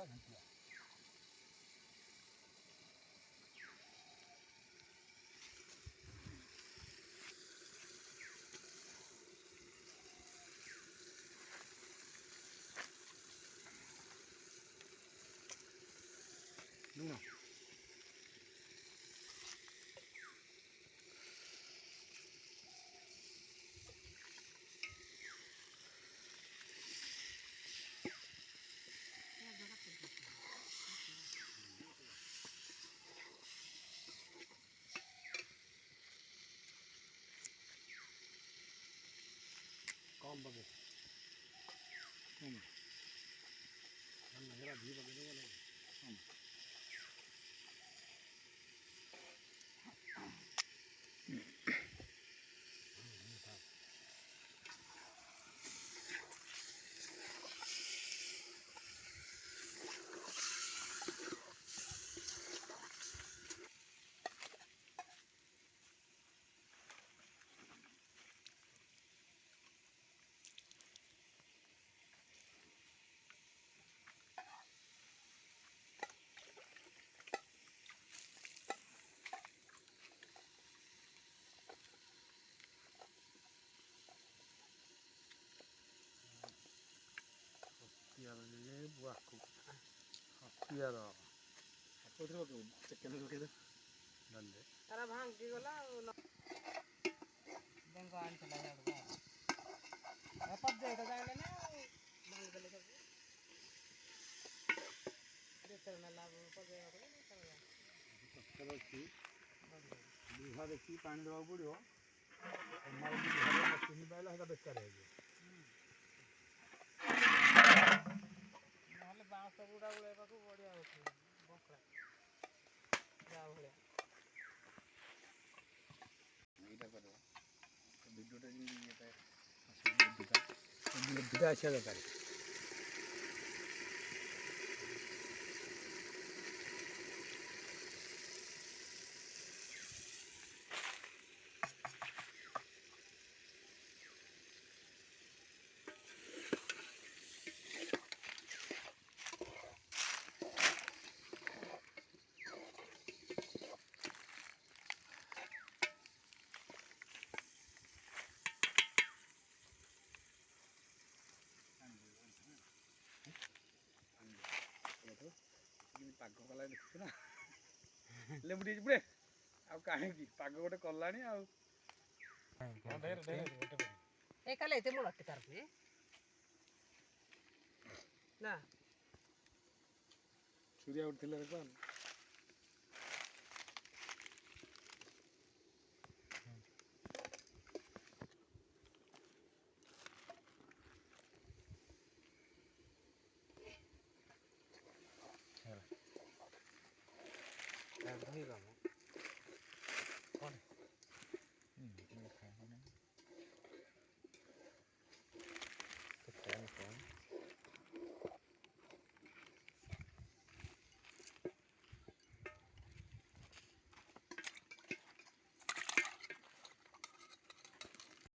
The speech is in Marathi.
घंटिया लूण कौन बगे मेरा भी बगे ले बुआ को पियर कोथरो को चिकन के नंदे तारा भांग की गला बेंग आन चला जाएगा पद दे तो जाने ना भांग दे सब दे करना लाभ पद दे को चलो ठीक लुहा देखी पानी देवा पड़ो हमारे भी घर में मशीन बैला है बेकार है नहले बांस गुडा उड़ेबा को बढ़िया होती बकरा जा भले ଏଇଟା କରିବ ଭିଡ଼ିଓଟା ଯେମିତି ଇଏଟା ବୁଦ୍ଧିଟା ଆସିବା ଦରକାର ପାଗ କଲା ଦେଖୁଛୁ ନା ଲେମ୍ବୁ ଟିକେ ଯିବେ ଆଉ କାହିଁକି ପାଗ ଗୋଟେ କଲାଣି ଆଉ ए काले ते मुळा ते करते ना सूर्या उठिले देखो धोई बाबू